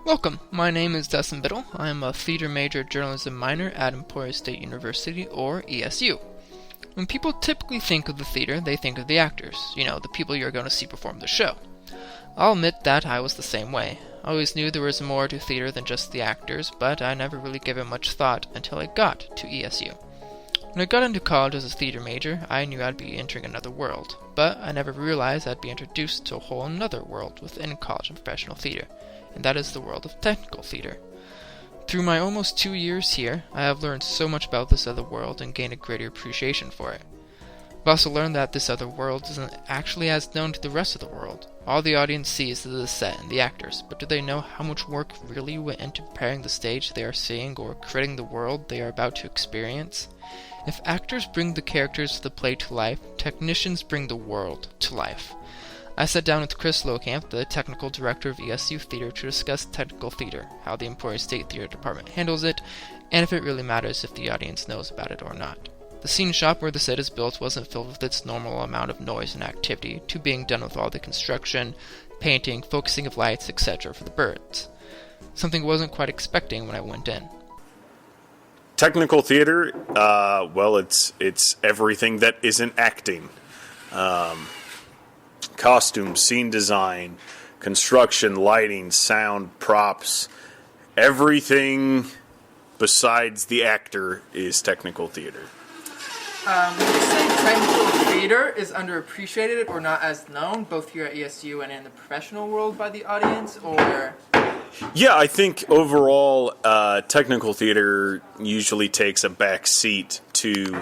Welcome, my name is Dustin Bittel. I am a theater major journalism minor at Emporia State University, or ESU. When people typically think of the theater, they think of the actors, the people you're going to see perform the show. I'll admit that I was the same way. I always knew there was more to theater than just the actors, but I never really gave it much thought until I got to ESU. When I got into college as a theater major, I knew I'd be entering another world, but I never realized I'd be introduced to a whole another world within college and professional theater, and that is the world of technical theater. Through my almost 2 years here, I have learned so much about this other world and gained a greater appreciation for it. I've also learned that this other world isn't actually as known to the rest of the world. All the audience sees is the set and the actors, but do they know how much work really went into preparing the stage they are seeing or creating the world they are about to experience? If actors bring the characters of the play to life, technicians bring the world to life. I sat down with Chris Lohkamp, the technical director of ESU Theater, to discuss technical theater, how the Emporia State Theater Department handles it, and if it really matters if the audience knows about it or not. The scene shop where the set is built wasn't filled with its normal amount of noise and activity, to being done with all the construction, painting, focusing of lights, etc. for the birds. Something I wasn't quite expecting when I went in. Technical theater, it's everything that isn't acting. Costumes, scene design, construction, lighting, sound, props, everything besides the actor is technical theater. Would you say technical theater is underappreciated or not as known, both here at ESU and in the professional world by the audience, or? Yeah, I think overall, technical theater usually takes a back seat to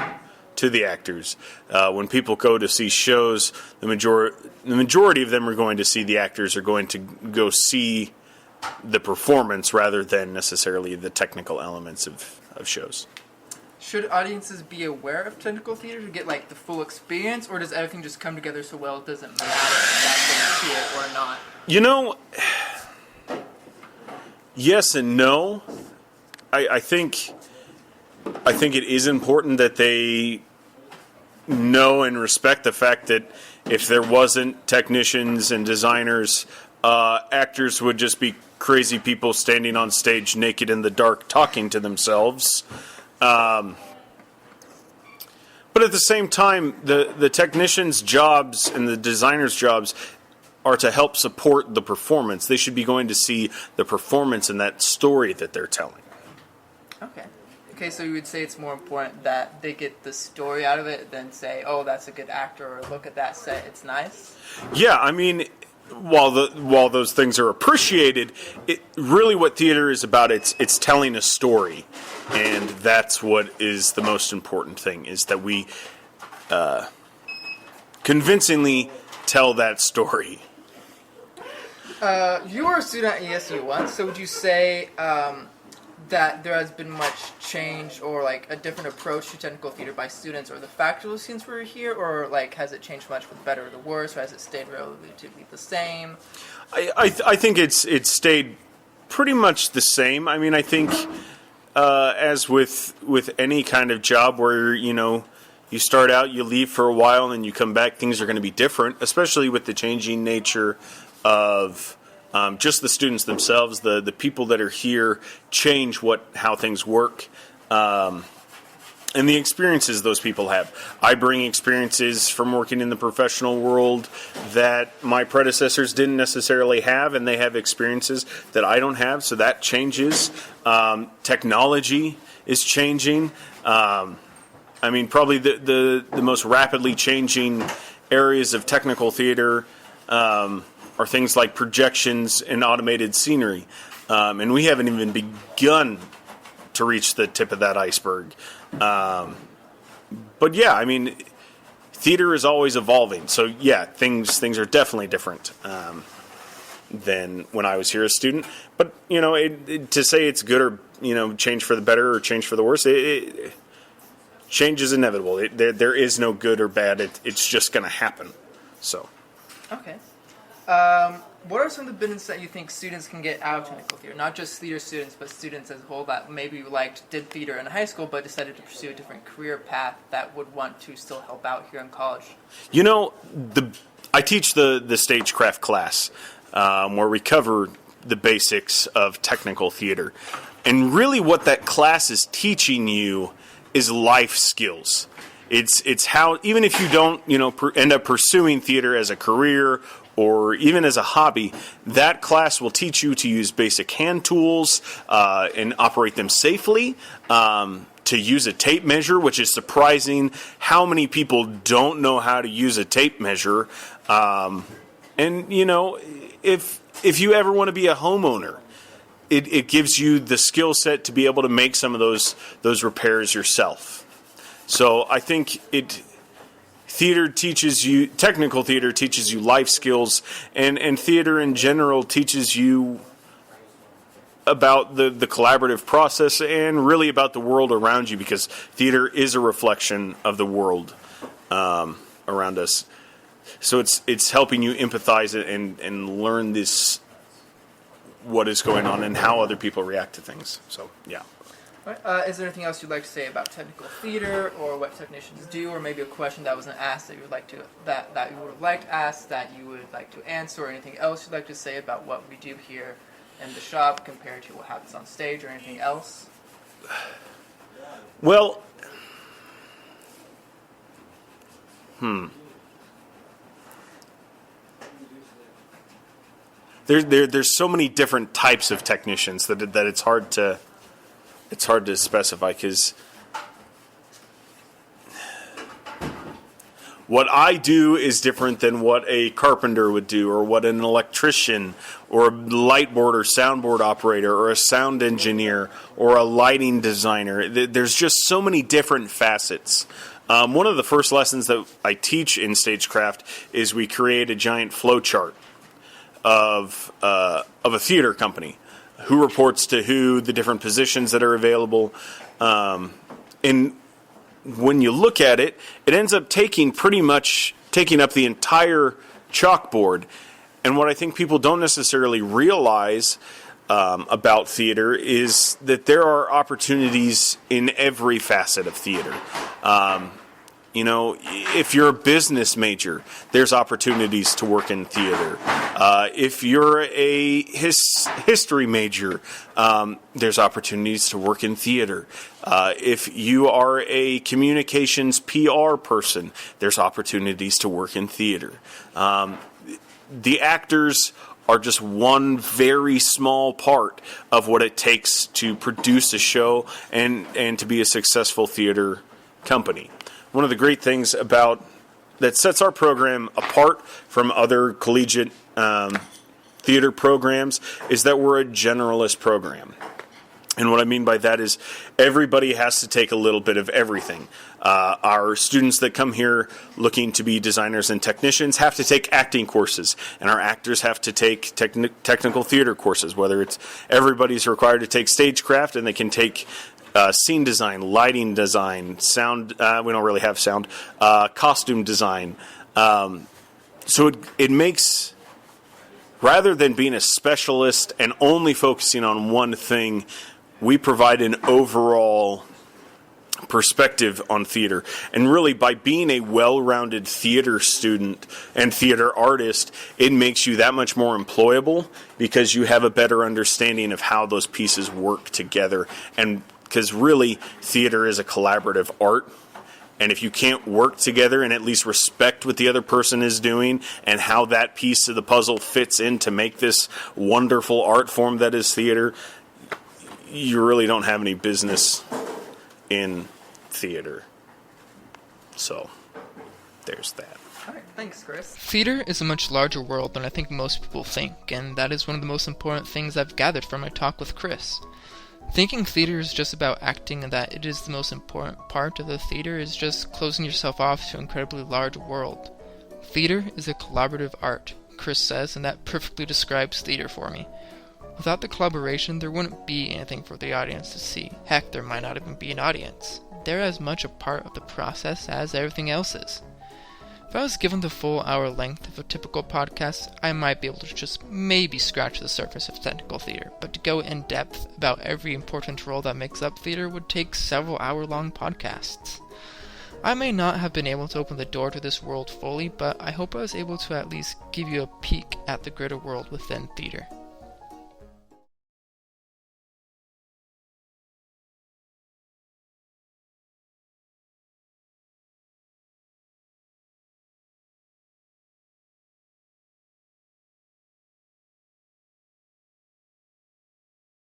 the actors. When people go to see shows, the majority of them are going to see the actors, are going to go see the performance rather than necessarily the technical elements of shows. Should audiences be aware of technical theater to get the full experience, or does everything just come together so well it doesn't matter if they see it or not? Yes and no. I think it is important that they know and respect the fact that if there wasn't technicians and designers, actors would just be crazy people standing on stage naked in the dark talking to themselves. But at the same time, the technicians' jobs and the designers' jobs are to help support the performance. They should be going to see the performance and that story that they're telling. Okay, so you would say it's more important that they get the story out of it than say, oh, that's a good actor, or look at that set, it's nice? Yeah, I mean, while those things are appreciated, really what theater is about, it's telling a story. And that's what is the most important thing, is that we convincingly tell that story. You were a student at ESU once, so would you say that there has been much change or a different approach to technical theater by students or the faculty since we were here, or has it changed much for the better or the worse, or has it stayed relatively the same? I think it's stayed pretty much the same. I mean, I think as with any kind of job where you start out, you leave for a while, and then you come back, things are going to be different, especially with the changing nature of just the students themselves. The people that are here change how things work, and the experiences those people have. I bring experiences from working in the professional world that my predecessors didn't necessarily have, and they have experiences that I don't have, so that changes. Technology is changing. I mean, probably the most rapidly changing areas of technical theater are things like projections and automated scenery. And we haven't even begun to reach the tip of that iceberg. But yeah, I mean, theater is always evolving. So yeah, things are definitely different than when I was here as a student. But, to say it's good or, change for the better or change for the worse, change is inevitable. There is no good or bad. It's just going to happen. So. Okay. What are some of the benefits that you think students can get out of technical theater? Not just theater students, but students as a whole that maybe did theater in high school but decided to pursue a different career path that would want to still help out here in college. I teach the stagecraft class where we cover the basics of technical theater. And really what that class is teaching you is life skills. It's how, even if you don't, end up pursuing theater as a career or even as a hobby, that class will teach you to use basic hand tools and operate them safely, to use a tape measure, which is surprising how many people don't know how to use a tape measure. And, if you ever want to be a homeowner, it gives you the skill set to be able to make some of those repairs yourself. So I think technical theater teaches you life skills, and theater in general teaches you about the collaborative process and really about the world around you, because theater is a reflection of the world around us. So it's helping you empathize and learn what is going on and how other people react to things. So, yeah. All right. Is there anything else you'd like to say about technical theater, or what technicians do, or maybe a question that wasn't asked that you would like to that you would have liked asked that you would like to answer, or anything else you'd like to say about what we do here in the shop compared to what happens on stage, or anything else? Well, There's so many different types of technicians that it's hard to specify, because what I do is different than what a carpenter would do, or what an electrician or a lightboard or soundboard operator or a sound engineer or a lighting designer. There's just so many different facets. One of the first lessons that I teach in stagecraft is we create a giant flow chart of a theater company, who reports to who, the different positions that are available, and when you look at it, it ends up taking up the entire chalkboard. And what I think people don't necessarily realize about theater is that there are opportunities in every facet of theater. If you're a business major, there's opportunities to work in theater. If you're a history major, there's opportunities to work in theater. If you are a communications PR person, there's opportunities to work in theater. The actors are just one very small part of what it takes to produce a show and to be a successful theater company. One of the great things that sets our program apart from other collegiate theater programs is that we're a generalist program. And what I mean by that is everybody has to take a little bit of everything. Our students that come here looking to be designers and technicians have to take acting courses, and our actors have to take technical theater courses, whether it's everybody's required to take stagecraft, and they can take scene design, lighting design, sound, we don't really have sound, costume design. So it makes, rather than being a specialist and only focusing on one thing, we provide an overall perspective on theater. And really, by being a well-rounded theater student and theater artist, it makes you that much more employable, because you have a better understanding of how those pieces work together. And because really, theater is a collaborative art, and if you can't work together and at least respect what the other person is doing and how that piece of the puzzle fits in to make this wonderful art form that is theater, you really don't have any business in theater. So, there's that. All right, thanks, Chris. Theater is a much larger world than I think most people think, and that is one of the most important things I've gathered from my talk with Chris. Thinking theater is just about acting and that it is the most important part of the theater is just closing yourself off to an incredibly large world. Theater is a collaborative art, Chris says, and that perfectly describes theater for me. Without the collaboration, there wouldn't be anything for the audience to see. Heck, there might not even be an audience. They're as much a part of the process as everything else is. If I was given the full hour length of a typical podcast, I might be able to just maybe scratch the surface of technical theater, but to go in depth about every important role that makes up theater would take several hour-long podcasts. I may not have been able to open the door to this world fully, but I hope I was able to at least give you a peek at the greater world within theater.